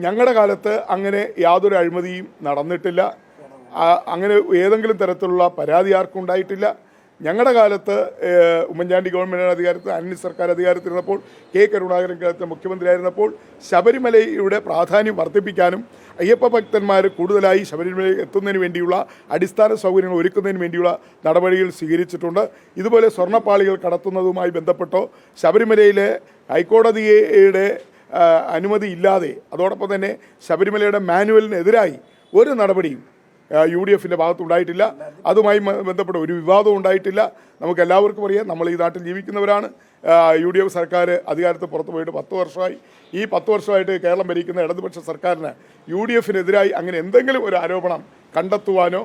ഞങ്ങളുടെ കാലത്ത് അങ്ങനെ യാതൊരു അഴിമതിയും നടന്നിട്ടില്ല. അങ്ങനെ ഏതെങ്കിലും തരത്തിലുള്ള പരാതി ആർക്കും ഉണ്ടായിട്ടില്ല. ഞങ്ങളുടെ കാലത്ത് ഉമ്മൻചാണ്ടി ഗവൺമെൻറ് അധികാരത്തിൽ, അന്യ സർക്കാർ അധികാരത്തിലിരുന്നപ്പോൾ, കെ കരുണാകരൻ കാലത്ത് മുഖ്യമന്ത്രിയായിരുന്നപ്പോൾ ശബരിമലയുടെ പ്രാധാന്യം വർദ്ധിപ്പിക്കാനും അയ്യപ്പ ഭക്തന്മാർ കൂടുതലായി ശബരിമലയിൽ എത്തുന്നതിന് വേണ്ടിയുള്ള അടിസ്ഥാന സൗകര്യങ്ങൾ ഒരുക്കുന്നതിന് വേണ്ടിയുള്ള നടപടികൾ സ്വീകരിച്ചിട്ടുണ്ട്. ഇതുപോലെ സ്വർണ്ണപ്പാളികൾ കടത്തുന്നതുമായി ബന്ധപ്പെട്ടോ ശബരിമലയിലെ ഹൈക്കോടതിയുടെ അനുമതി ഇല്ലാതെ, അതോടൊപ്പം തന്നെ ശബരിമലയുടെ മാനുവലിനെതിരായി ഒരു നടപടിയും UDFിൻ്റെ ഭാഗത്തുണ്ടായിട്ടില്ല. അതുമായി ബന്ധപ്പെട്ട ഒരു വിവാദവും ഉണ്ടായിട്ടില്ല. നമുക്ക് എല്ലാവർക്കും അറിയാം, നമ്മൾ ഈ നാട്ടിൽ ജീവിക്കുന്നവരാണ്. UDF സർക്കാർ അധികാരത്തിൽ പുറത്തു പോയിട്ട് 10 വർഷമായി. ഈ 10 വർഷമായിട്ട് കേരളം ഭരിക്കുന്ന ഇടതുപക്ഷ സർക്കാരിന് UDFിനെതിരായി അങ്ങനെ എന്തെങ്കിലും ഒരു ആരോപണം കണ്ടെത്തുവാനോ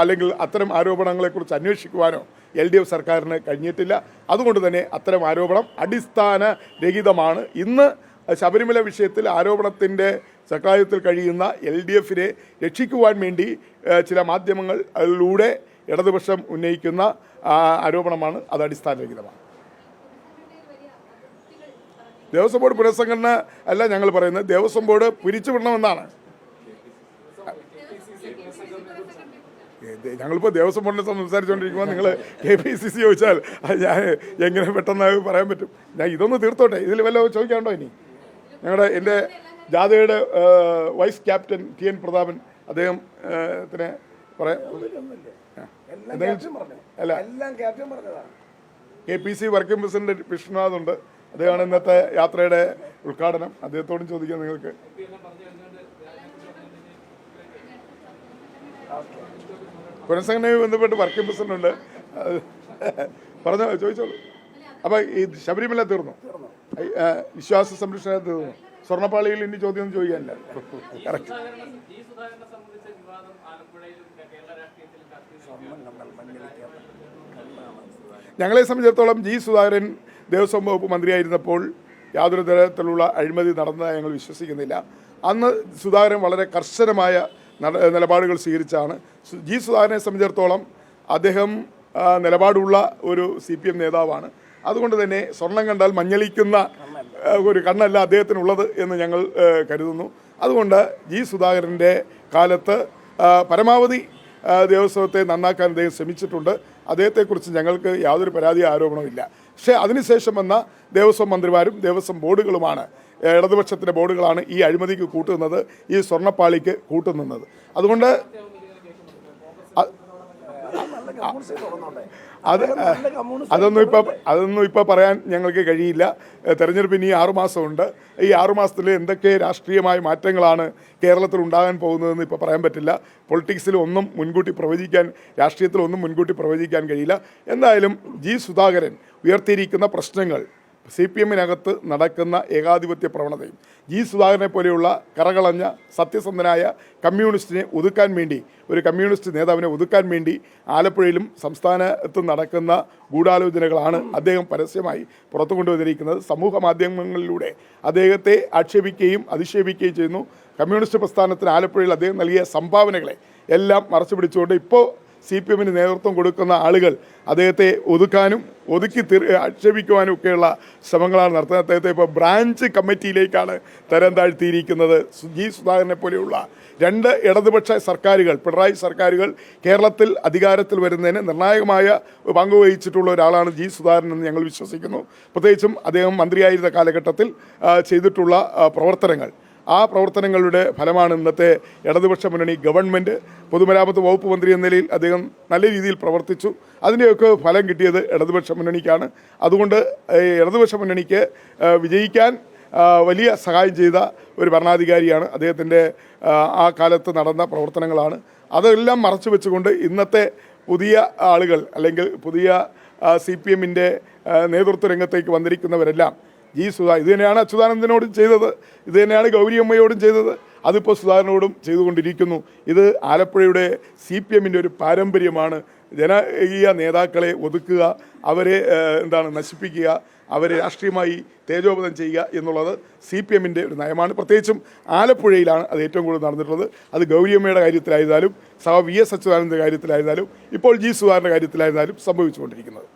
അല്ലെങ്കിൽ അത്തരം ആരോപണങ്ങളെക്കുറിച്ച് അന്വേഷിക്കുവാനോ LDF സർക്കാരിന് കഴിഞ്ഞിട്ടില്ല. അതുകൊണ്ട് തന്നെ അത്തരം ആരോപണം അടിസ്ഥാനരഹിതമാണ്. ഇന്ന് ശബരിമല വിഷയത്തിൽ ആരോപണത്തിൻ്റെ ചക്രായുധത്തിൽ കഴിയുന്ന LDFിനെ രക്ഷിക്കുവാൻ വേണ്ടി ചില മാധ്യമങ്ങളിലൂടെ ഇടതുപക്ഷം ഉന്നയിക്കുന്ന ആരോപണമാണ്. അത് അടിസ്ഥാനരഹിതമാണ്. ദേവസ്വം ബോർഡ് പുനഃസംഘടന അല്ല ഞങ്ങൾ പറയുന്നത്, ദേവസ്വം ബോർഡ് പിരിച്ചുവിടണമെന്നാണ്. ഞങ്ങളിപ്പോൾ ദേവസ്വം ബോർഡിനെ സംസാരിച്ചുകൊണ്ടിരിക്കുമ്പോൾ നിങ്ങൾ KPCC ചോദിച്ചാൽ ഞാൻ എങ്ങനെ പെട്ടെന്ന് പറയാൻ പറ്റും? ഞാൻ ഇതൊന്ന് തീർത്തോട്ടെ. ഇതിൽ വല്ല ചോദിക്കാനുണ്ടോ? ഇനി എൻ്റെ ജാഥയുടെ വൈസ് ക്യാപ്റ്റൻ TN പ്രതാപൻ അദ്ദേഹത്തിന് പറയാം. അല്ല, KPC വർക്കിംഗ് പ്രസിഡന്റ് വിഷ്ണുനാഥ് ഉണ്ട്. അദ്ദേഹമാണ് ഇന്നത്തെ യാത്രയുടെ ഉദ്ഘാടനം. അദ്ദേഹത്തോടും ചോദിക്കാം നിങ്ങൾക്ക്. പുനഃസംഘടനയുമായി ബന്ധപ്പെട്ട് വർക്കിംഗ് പ്രസിഡന്റ് ഉണ്ട്. പറഞ്ഞോ, ചോദിച്ചോളൂ. അപ്പം ഈ ശബരിമല തീർന്നു, വിശ്വാസ സംരക്ഷണ തീർന്നു, സ്വർണ്ണപ്പാളിയിൽ ഇനി ചോദ്യം ചോദിക്കാനില്ല. കറക്റ്റ്. ഞങ്ങളെ സംബന്ധിച്ചിടത്തോളം G. സുധാകരൻ ദേവസ്വം വകുപ്പ് മന്ത്രിയായിരുന്നപ്പോൾ യാതൊരു തരത്തിലുള്ള അഴിമതി നടന്നതായി ഞങ്ങൾ വിശ്വസിക്കുന്നില്ല. അന്ന് സുധാകരൻ വളരെ കർശനമായ നിലപാടുകൾ സ്വീകരിച്ചാണ്. G. സുധാകരനെ സംബന്ധിച്ചിടത്തോളം അദ്ദേഹം നിലപാടുള്ള ഒരു CPM നേതാവാണ്. അതുകൊണ്ട് തന്നെ സ്വർണം കണ്ടാൽ മഞ്ഞളിക്കുന്ന ഒരു കണ്ണല്ല അദ്ദേഹത്തിനുള്ളത് എന്ന് ഞങ്ങൾ കരുതുന്നു. അതുകൊണ്ട് G. സുധാകരൻ്റെ കാലത്ത് പരമാവധി ദേവസ്വത്തെ നന്നാക്കാൻ അദ്ദേഹം ശ്രമിച്ചിട്ടുണ്ട്. അദ്ദേഹത്തെക്കുറിച്ച് ഞങ്ങൾക്ക് യാതൊരു പരാതി ആരോപണമില്ല. പക്ഷേ അതിനുശേഷം വന്ന ദേവസ്വം മന്ത്രിമാരും ദേവസ്വം ബോർഡുകളുമാണ്, ഇടതുപക്ഷത്തിൻ്റെ ബോർഡുകളാണ് ഈ അഴിമതിക്ക് കൂട്ടുന്നത്, ഈ സ്വർണ്ണപ്പാളിക്ക് കൂട്ടുനിന്നത്. അതുകൊണ്ട് അതൊന്നും ഇപ്പോൾ പറയാൻ ഞങ്ങൾക്ക് കഴിയില്ല. തെരഞ്ഞെടുപ്പ് ഇനി 6 മാസമുണ്ട്. ഈ 6 മാസത്തിൽ എന്തൊക്കെ രാഷ്ട്രീയമായ മാറ്റങ്ങളാണ് കേരളത്തിൽ ഉണ്ടാകാൻ പോകുന്നതെന്ന് ഇപ്പോൾ പറയാൻ പറ്റില്ല. പൊളിറ്റിക്സിൽ ഒന്നും മുൻകൂട്ടി പ്രവചിക്കാൻ, രാഷ്ട്രീയത്തിൽ ഒന്നും മുൻകൂട്ടി പ്രവചിക്കാൻ കഴിയില്ല. എന്തായാലും G. സുധാകരൻ ഉയർത്തിയിരിക്കുന്ന പ്രശ്നങ്ങൾ, CPMനകത്ത് നടക്കുന്ന ഏകാധിപത്യ പ്രവണതയും G. സുധാകരനെ പോലെയുള്ള കറകളഞ്ഞ സത്യസന്ധനായ കമ്മ്യൂണിസ്റ്റിനെ ഒതുക്കാൻ വേണ്ടി, ഒരു കമ്മ്യൂണിസ്റ്റ് നേതാവിനെ ഒതുക്കാൻ വേണ്ടി ആലപ്പുഴയിലും സംസ്ഥാനത്തും നടക്കുന്ന ഗൂഢാലോചനകളാണ് അദ്ദേഹം പരസ്യമായി പുറത്തു കൊണ്ടുവന്നിരിക്കുന്നത്. സമൂഹ മാധ്യമങ്ങളിലൂടെ അദ്ദേഹത്തെ ആക്ഷേപിക്കുകയും അധിക്ഷേപിക്കുകയും ചെയ്യുന്നു. കമ്മ്യൂണിസ്റ്റ് പ്രസ്ഥാനത്തിന് ആലപ്പുഴയിൽ അദ്ദേഹം നൽകിയ സംഭാവനകളെ എല്ലാം മറച്ചു പിടിച്ചുകൊണ്ട് ഇപ്പോൾ CPMന് നേതൃത്വം കൊടുക്കുന്ന ആളുകൾ അദ്ദേഹത്തെ ഒതുക്കാനും ആക്ഷേപിക്കുവാനും ഒക്കെയുള്ള ശ്രമങ്ങളാണ് നടത്തുന്നത്. അദ്ദേഹത്തെ ഇപ്പോൾ ബ്രാഞ്ച് കമ്മിറ്റിയിലേക്കാണ് തരം താഴ്ത്തിയിരിക്കുന്നത്. G. സുധാകരനെ പോലെയുള്ള 2 ഇടതുപക്ഷ സർക്കാരുകൾ, പിണറായി സർക്കാരുകൾ കേരളത്തിൽ അധികാരത്തിൽ വരുന്നതിന് നിർണായകമായ പങ്കുവഹിച്ചിട്ടുള്ള ഒരാളാണ് G. സുധാകരൻ എന്ന് ഞങ്ങൾ വിശ്വസിക്കുന്നു. പ്രത്യേകിച്ചും അദ്ദേഹം മന്ത്രിയായിരുന്ന കാലഘട്ടത്തിൽ ചെയ്തിട്ടുള്ള പ്രവർത്തനങ്ങൾ, ആ പ്രവർത്തനങ്ങളുടെ ഫലമാണ് ഇന്നത്തെ ഇടതുപക്ഷ മുന്നണി ഗവൺമെൻറ്. പൊതുമരാമത്ത് വകുപ്പ് മന്ത്രി എന്ന നിലയിൽ അദ്ദേഹം നല്ല രീതിയിൽ പ്രവർത്തിച്ചു. അതിൻ്റെയൊക്കെ ഫലം കിട്ടിയത് ഇടതുപക്ഷ മുന്നണിക്കാണ്. അതുകൊണ്ട് ഇടതുപക്ഷ മുന്നണിക്ക് വിജയിക്കാൻ വലിയ സഹായം ചെയ്ത ഒരു ഭരണാധികാരിയാണ്. അദ്ദേഹത്തിൻ്റെ ആ കാലത്ത് നടന്ന പ്രവർത്തനങ്ങളാണ്. അതെല്ലാം മറച്ചു വെച്ചുകൊണ്ട് ഇന്നത്തെ പുതിയ ആളുകൾ, അല്ലെങ്കിൽ പുതിയ CPMൻ്റെ നേതൃത്വ രംഗത്തേക്ക് വന്നിരിക്കുന്നവരെല്ലാം G. സുധാകരൻ ഇത് തന്നെയാണ് അച്യുതാനന്ദനോടും ചെയ്തത്, ഇത് തന്നെയാണ് ഗൗരിയമ്മയോടും ചെയ്തത്, അതിപ്പോൾ സുധാകരനോടും ചെയ്തുകൊണ്ടിരിക്കുന്നു. ഇത് ആലപ്പുഴയുടെ CPMൻ്റെ ഒരു പാരമ്പര്യമാണ്. ജനകീയ നേതാക്കളെ ഒതുക്കുക, അവരെ നശിപ്പിക്കുക, അവരെ രാഷ്ട്രീയമായി തേജോവധം ചെയ്യുക എന്നുള്ളത് CPMൻ്റെ ഒരു നയമാണ്. പ്രത്യേകിച്ചും ആലപ്പുഴയിലാണ് അത് ഏറ്റവും കൂടുതൽ നടന്നിട്ടുള്ളത്. അത് ഗൗരിയമ്മയുടെ കാര്യത്തിലായിരുന്നാലും VS അച്യുതാനന്ദൻ്റെ കാര്യത്തിലായിരുന്നാലും ഇപ്പോൾ G. സുധാകരൻ്റെ കാര്യത്തിലായിരുന്നാലും സംഭവിച്ചുകൊണ്ടിരിക്കുന്നത്.